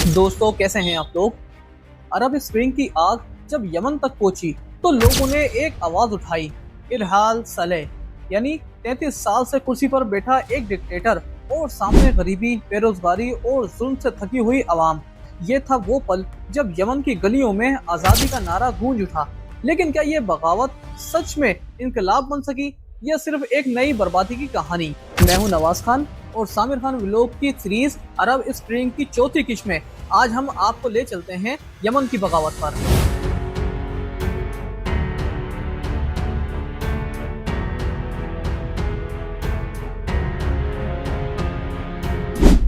दोस्तों, कैसे हैं आप लोग। अरब स्प्रिंग की आग जब यमन तक पहुंची तो लोगों ने एक आवाज उठाई। इरहाल सलेह, यानी 33 साल से कुर्सी पर बैठा एक डिक्टेटर और सामने गरीबी, बेरोजगारी और जुल्म से थकी हुई आवाम। ये था वो पल जब यमन की गलियों में आजादी का नारा गूंज उठा। लेकिन क्या ये बगावत सच में इनकलाब बन सकी या सिर्फ एक नई बर्बादी की कहानी। मैं हूं नवाज खान और सामिर खान व्लॉग की सीरीज अरब स्प्रिंग की चौथी किस्त में आज हम आपको ले चलते हैं यमन की बगावत पर।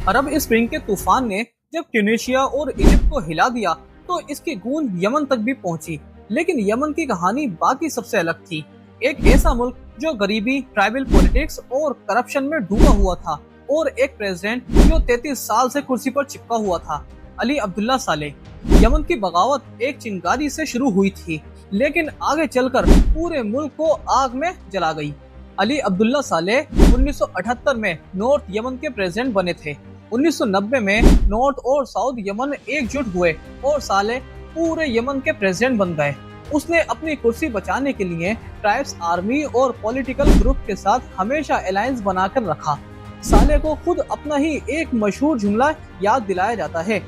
अरब स्प्रिंग के तूफान ने जब ट्यूनीशिया और इजिप्ट को हिला दिया तो इसकी गूंज यमन तक भी पहुंची। लेकिन यमन की कहानी बाकी सबसे अलग थी। एक ऐसा मुल्क जो गरीबी, ट्राइबल पॉलिटिक्स और करप्शन में डूबा हुआ था, और एक प्रेसिडेंट जो 33 साल से कुर्सी पर चिपका हुआ था, अली अब्दुल्ला सालेह। यमन की बगावत एक चिंगारी से शुरू हुई थी, लेकिन आगे चलकर पूरे मुल्क को आग में जला गई। अली अब्दुल्ला सालेह 1978 में नॉर्थ यमन के प्रेसिडेंट बने थे। 1990 में नॉर्थ और साउथ यमन एकजुट हुए और सालेह पूरे यमन के प्रेसिडेंट बन गए। उसने अपनी कुर्सी बचाने के लिए ट्राइब्स, आर्मी और पॉलिटिकल ग्रुप के साथ हमेशा अलायंस बनाकर रखा। सालेह को खुद अपना ही एक मशहूर जुमला याद दिलाया जाता है,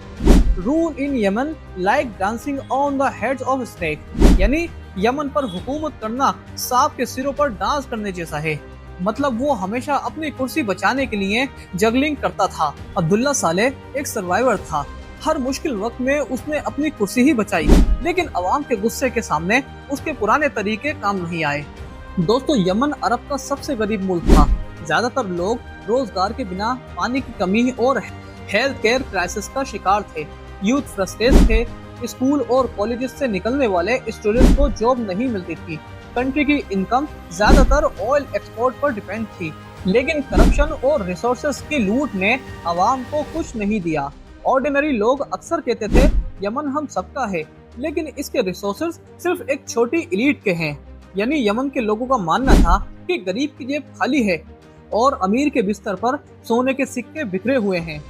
rule in Yemen like dancing on the heads of snake, यानी यमन पर हुकूमत करना सांप के सिरों पर डांस करने जैसा है। मतलब वो हमेशा अपनी कुर्सी बचाने के लिए जगलिंग करता था। अब्दुल्ला सालेह एक सर्वाइवर था। हर मुश्किल वक्त में उसने अपनी कुर्सी ही बचाई, लेकिन अवाम के गुस्से के सामने उसके पुराने तरीके काम नहीं आए। दोस्तों, यमन अरब का सबसे गरीब मुल्क था। ज्यादातर लोग रोजगार के बिना, पानी की कमी और हेल्थ केयर क्राइसिस का शिकार थे। यूथ फ्रस्ट्रेटेड थे। स्कूल और कॉलेज से निकलने वाले स्टूडेंट्स को जॉब नहीं मिलती थी। कंट्री की इनकम ज्यादातर ऑयल एक्सपोर्ट पर डिपेंड थी। लेकिन करप्शन और रिसोर्सेज की लूट ने आवाम को कुछ नहीं दिया। ऑर्डिनरी लोग अक्सर कहते थे यमन हम सबका है, लेकिन इसके रिसोर्सेज सिर्फ एक छोटी एलीट के हैं। यानी यमन के लोगों का मानना था कि गरीब की जेब खाली है और अमीर के बिस्तर पर सोने के सिक्के बिखरे हुए हैं।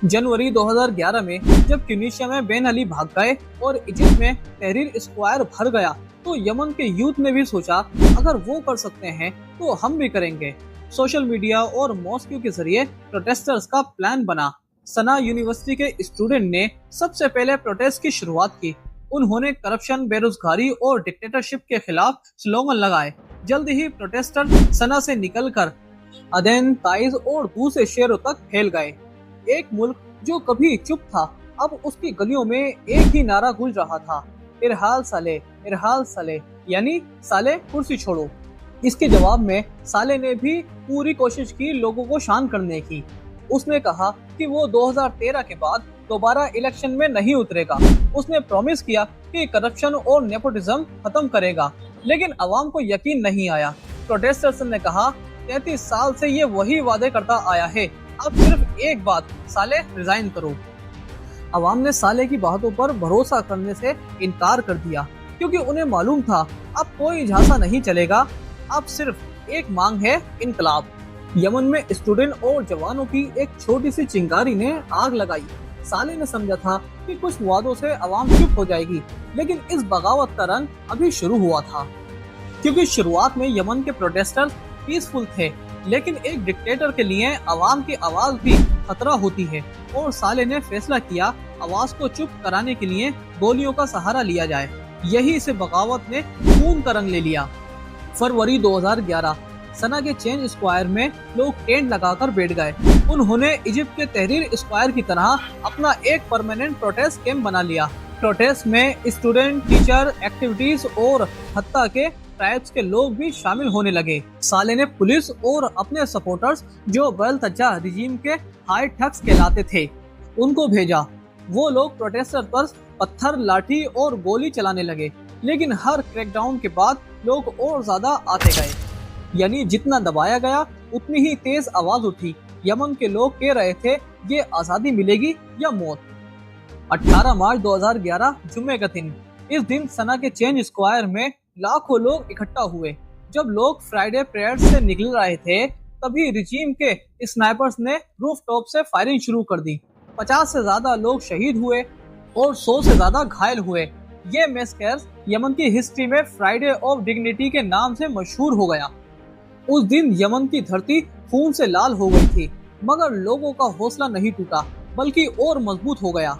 जनवरी 2011 में जब ट्यूनीशिया में बेन अली भाग गए और इजिप्ट में तहरीर स्क्वायर भर गया, तो यमन के यूथ ने भी सोचा अगर वो कर सकते हैं तो हम भी करेंगे। सोशल मीडिया और मॉस्क्यू के जरिए प्रोटेस्टर्स का प्लान बना। सना यूनिवर्सिटी के स्टूडेंट ने सबसे पहले प्रोटेस्ट की शुरुआत की। उन्होंने करप्शन, बेरोजगारी और डिक्टेटरशिप के खिलाफ स्लोगन लगाए। जल्द ही प्रोटेस्टर सना से निकलकर अदेन, ताइज और दूसरे शहरों तक फैल गए। एक मुल्क जो कभी चुप था, अब उसकी गलियों में एक ही नारा गूंज रहा था, इरहाल सालेह, इरहाल सालेह, यानी सालेह कुर्सी छोड़ो। इसके जवाब में सालेह ने भी पूरी कोशिश की लोगों को शांत करने की। उसने कहा कि वो 2013 के बाद दोबारा इलेक्शन में नहीं उतरेगा। उसने प्रॉमिस किया कि करप्शन और नेपोटिज्म खत्म करेगा, लेकिन अवाम को यकीन नहीं आया। प्रोटेस्टर्स ने कहा 33 साल से ये वही वादे करता आया है, अब सिर्फ एक बात, सालेह रिजाइन करो। अवाम ने सालेह की बातों पर भरोसा करने से इनकार कर दिया, क्योंकि उन्हें मालूम था अब कोई झांसा नहीं चलेगा। अब सिर्फ एक मांग है, इनकलाब। यमन में स्टूडेंट और जवानों की एक छोटी सी चिंगारी ने आग लगाई। सालेह ने समझा था कि कुछ वादों से अवाम चुप हो जाएगी, लेकिन इस बगावत का रंग अभी शुरू हुआ था। क्योंकि शुरुआत में यमन के प्रोटेस्टर्स पीसफुल थे, लेकिन एक डिक्टेटर के लिए अवाम की आवाज भी खतरा होती है, और सालेह ने फैसला किया आवाज को चुप कराने के लिए गोलियों का सहारा लिया जाए। यही से बगावत ने खून का रंग ले लिया। फरवरी 2011 सना के चेंज स्क्वायर में लोग टेंट लगाकर बैठ गए। उन्होंने इजिप्ट के तहरीर स्क्वायर की तरह अपना एक परमानेंट प्रोटेस्ट कैंप बना लिया। प्रोटेस्ट में स्टूडेंट, टीचर, एक्टिविटीज और हत्ता के ट्राइब्स के लोग भी शामिल होने लगे। सालेह ने पुलिस और अपने सपोर्टर्स, जो बेलतजा रिजीम के हाई ठग्स कहलाते थे, उनको भेजा। वो लोग प्रोटेस्टर पर पत्थर, लाठी और गोली चलाने लगे। लेकिन हर क्रैकडाउन के बाद लोग और ज्यादा आते गए। यानी जितना दबाया गया उतनी ही तेज आवाज उठी। यमन के लोग कह रहे थे ये आजादी मिलेगी या मौत। 18 मार्च 2011 जुम्मे का दिन। इस दिन सना के चेंज स्क्वायर में लाखों लोग इकट्ठा हुए। जब लोग फ्राइडे प्रेयर से निकल रहे थे, तभी रिजीम के स्नाइपर्स ने रूफ टॉप से फायरिंग शुरू कर दी। 50 से ज्यादा लोग शहीद हुए और 100 से ज्यादा घायल हुए। ये मैसेकर्स यमन की हिस्ट्री में फ्राइडे ऑफ डिग्निटी के नाम से मशहूर हो गया। उस दिन यमन की धरती खून से लाल हो गई थी, मगर लोगों का हौसला नहीं टूटा बल्कि और मजबूत हो गया।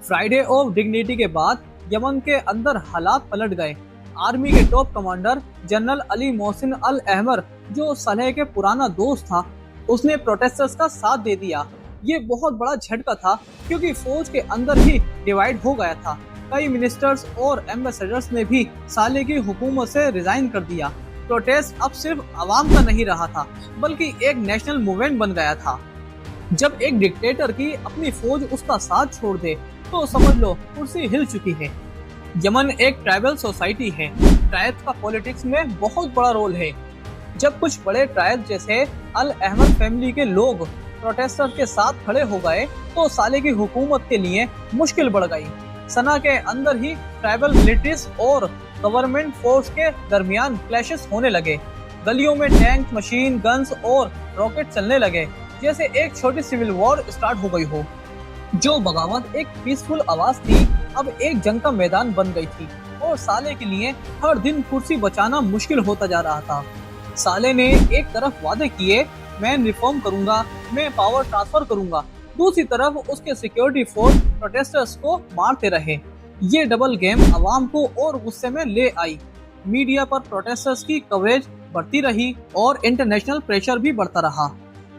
फ्राइडे ऑफ डिग्निटी के बाद यमन के अंदर हालात पलट गए। आर्मी के top commander general Ali Mohsin al Ahmar, जो सलेह के पुराना दोस्त था, उसने प्रोटेस्टर्स का साथ दे दिया। ये बहुत बड़ा झटका था क्योंकि फौज के अंदर ही डिवाइड हो गया था। कई मिनिस्टर्स और एम्बेसडर्स ने भी साले की हुकूमत से रिजाइन कर दिया। प्रोटेस्ट अब सिर्फ आवाम का नहीं रहा था बल्कि एक नेशनल मूवमेंट बन गया था। जब एक डिक्टेटर की अपनी फौज उसका साथ छोड़ दे तो समझ लो कुर्सी हिल चुकी है। यमन एक ट्राइबल सोसाइटी है। ट्राइब्स का पॉलिटिक्स में बहुत बड़ा रोल है। जब कुछ बड़े ट्राइब जैसे अल अहमद फैमिली के लोग प्रोटेस्टर के साथ खड़े हो गए तो साले की हुकूमत के लिए मुश्किल बढ़ गई। सना के अंदर ही ट्राइबल मिलिट्रीज और गवर्नमेंट फोर्स के दरमियान क्लैशेस होने लगे। गलियों में टैंक, मशीन गन्स और रॉकेट चलने लगे, जैसे एक छोटी सिविल वॉर स्टार्ट हो गई हो। जो बगावत एक पीसफुल आवाज थी अब एक जंग का मैदान बन गई थी और साले के लिए हर दिन कुर्सी बचाना मुश्किल होता जा रहा था। साले ने एक तरफ वादे किए, मैं रिफॉर्म करूंगा, मैं पावर ट्रांसफर करूंगा, दूसरी तरफ उसके सिक्योरिटी फोर्स प्रोटेस्टर्स को मारते रहे। ये डबल गेम अवाम को और गुस्से में ले आई। मीडिया पर प्रोटेस्टर्स की कवरेज बढ़ती रही और इंटरनेशनल प्रेशर भी बढ़ता रहा।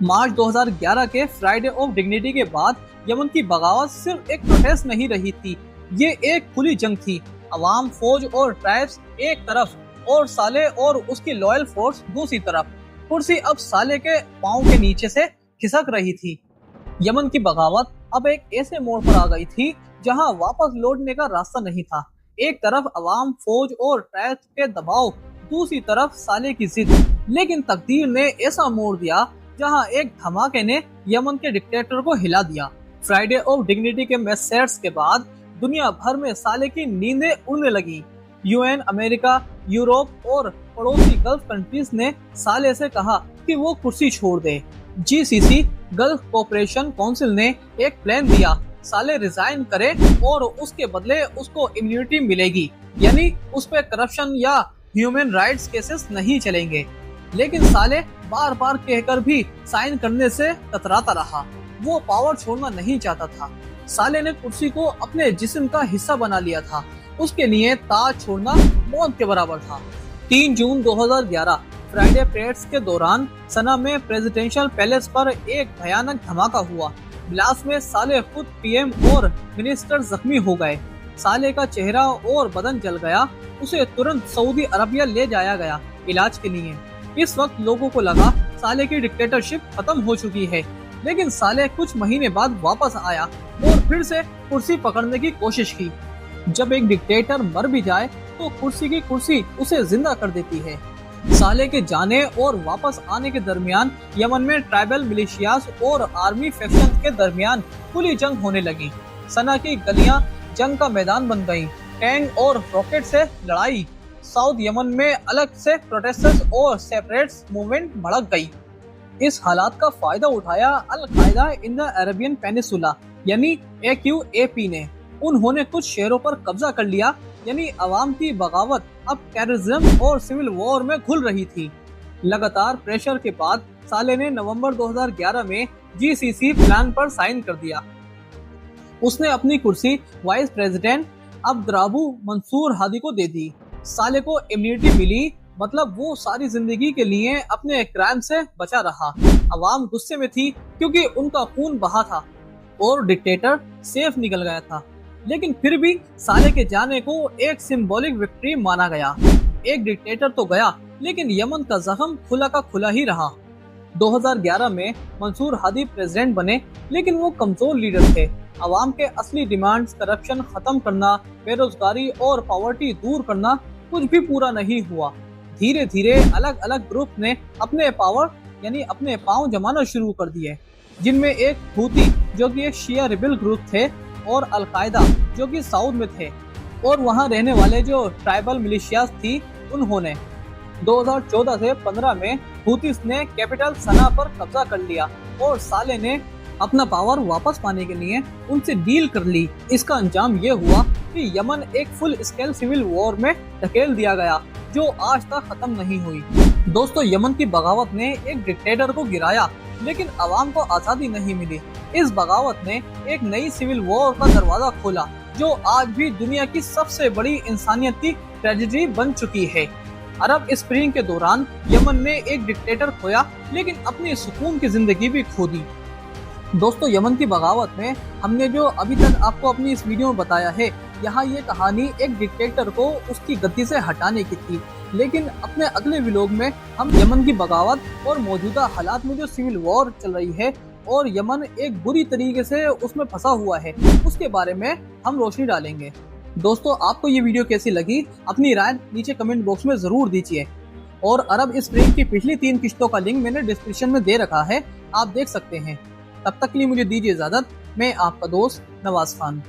मार्च 2011 के फ्राइडे ऑफ डिग्निटी के बाद यमन की बगावत सिर्फ एक प्रोटेस्ट नहीं रही थी, ये एक खुली जंग थी। अवाम, फौज और ट्राइब्स एक तरफ और साले और उसकी लॉयल फोर्स दूसरी तरफ। कुर्सी अब साले के पांव के नीचे से खिसक रही थी। यमन की बगावत अब एक ऐसे मोड़ पर आ गई थी जहां वापस लौटने का रास्ता नहीं था। एक तरफ अवाम, फौज और ट्राइब्स के दबाव, दूसरी तरफ साले की जिद। लेकिन तकदीर ने ऐसा मोड़ दिया जहां एक धमाके ने यमन के डिक्टेटर को हिला दिया। फ्राइडे ऑफ डिग्निटी के मैसेकर्स के बाद दुनिया भर में साले की नींदें उड़ने लगी। यूएन, अमेरिका, यूरोप और पड़ोसी गल्फ कंट्रीज ने साले से कहा कि वो कुर्सी छोड़ दे। जीसीसी, गल्फ कोऑपरेशन काउंसिल ने एक प्लान दिया, साले रिजाइन करे और उसके बदले उसको इम्यूनिटी मिलेगी, यानी उस पे करप्शन या ह्यूमन राइट्स केसेस नहीं चलेंगे। लेकिन साले बार बार कहकर भी साइन करने से कतराता रहा। वो पावर छोड़ना नहीं चाहता था। साले ने कुर्सी को अपने जिस्म का हिस्सा बना लिया था। उसके लिए ताज छोड़ना मौत के बराबर था। 3 जून 2011 फ्राइडे परेड्स के दौरान सना में प्रेसिडेंशियल पैलेस पर एक भयानक धमाका हुआ। ब्लास्ट में साले खुद, पीएम और मिनिस्टर जख्मी हो गए। साले का चेहरा और बदन जल गया। उसे तुरंत सऊदी अरबिया ले जाया गया इलाज के लिए। इस वक्त लोगों को लगा साले की डिक्टेटरशिप खत्म हो चुकी है, लेकिन साले कुछ महीने बाद वापस आया और फिर से कुर्सी पकड़ने की कोशिश की। जब एक डिक्टेटर मर भी जाए तो कुर्सी की कुर्सी उसे जिंदा कर देती है। साले के जाने और वापस आने के दरमियान यमन में ट्राइबल मिलिशियास और आर्मी फैक्शन के दरमियान खुली जंग होने लगी। सना की गलियां जंग का मैदान बन गईं। टैंक और रॉकेट से लड़ाई। साउथ यमन में अलग से प्रोटेस्टर्स और सेपरेट्स मूवमेंट भड़क गई। इस हालात का फायदा उठाया अल कायदा इन द अरेबियन पेनिसुला यानी AQAP ने। उन्होंने कुछ शहरों पर कब्जा कर लिया, यानी अवाम की बगावत अब टेररिज्म और सिविल वॉर में घुल रही थी। लगातार प्रेशर के बाद साले ने नवंबर 2011 में GCC प्लान पर साइन कर दिया। उसने अपनी कुर्सी वाइस प्रेसिडेंट अब्दराबू मंसूर हादी को दे दी। साले को इम्यूनिटी मिली, मतलब वो सारी जिंदगी के लिए अपने क्राइम से बचा रहा। अवाम गुस्से में थी क्योंकि उनका खून बहा था और डिक्टेटर सेफ निकल गया था। लेकिन फिर भी साले के जाने को एक सिंबॉलिक विक्ट्री माना गया। एक डिक्टेटर तो गया, लेकिन यमन का जख्म खुला का खुला ही रहा। 2011 में मंसूर हादी प्रेसिडेंट बने, लेकिन वो कमजोर लीडर थे। अवाम के असली डिमांड्स, करप्शन खत्म करना, बेरोजगारी और पॉवर्टी दूर करना, कुछ भी पूरा नहीं हुआ। धीरे धीरे अलग अलग ग्रुप ने अपने पावर यानी अपने पांव जमाना शुरू कर दिए, जिनमें एक हूती जो कि एक शिया रिबेल ग्रुप थे और अल कायदा जो कि साउथ में थे, और वहां रहने वाले जो ट्राइबल मिलिशियास थी उन्होंने। 2014 से 15 में हूतीस ने कैपिटल सना पर कब्जा कर लिया और साले ने अपना पावर वापस पाने के लिए उनसे डील कर ली। इसका अंजाम ये हुआ कि यमन एक फुल स्केल सिविल वॉर में धकेल दिया गया, जो आज तक खत्म नहीं हुई। दोस्तों, यमन की बगावत ने एक डिक्टेटर को गिराया, लेकिन अवाम को आज़ादी नहीं मिली। इस बगावत ने एक नई सिविल वॉर का दरवाजा खोला, जो आज भी दुनिया की सबसे बड़ी इंसानियती ट्रेजेडी बन चुकी है। अरब स्प्रिंग के दौरान यमन ने एक डिक्टेटर खोया, लेकिन अपनी सुकून की जिंदगी भी खो दी। दोस्तों, यमन की बगावत में हमने जो अभी तक आपको अपनी इस वीडियो में बताया है, यहाँ ये कहानी एक डिक्टेटर को उसकी गद्दी से हटाने की थी। लेकिन अपने अगले व्लॉग में हम यमन की बगावत और मौजूदा हालात में जो सिविल वॉर चल रही है और यमन एक बुरी तरीके से उसमें फंसा हुआ है, उसके बारे में हम रोशनी डालेंगे। दोस्तों, आपको ये वीडियो कैसी लगी, अपनी राय नीचे कमेंट बॉक्स में जरूर दीजिए। और अरब स्प्रिंग की पिछली 3 किश्तों का लिंक मैंने डिस्क्रिप्शन में दे रखा है, आप देख सकते हैं। तब तक के लिए मुझे दीजिए इजाजत। मैं आपका दोस्त नवाज खान।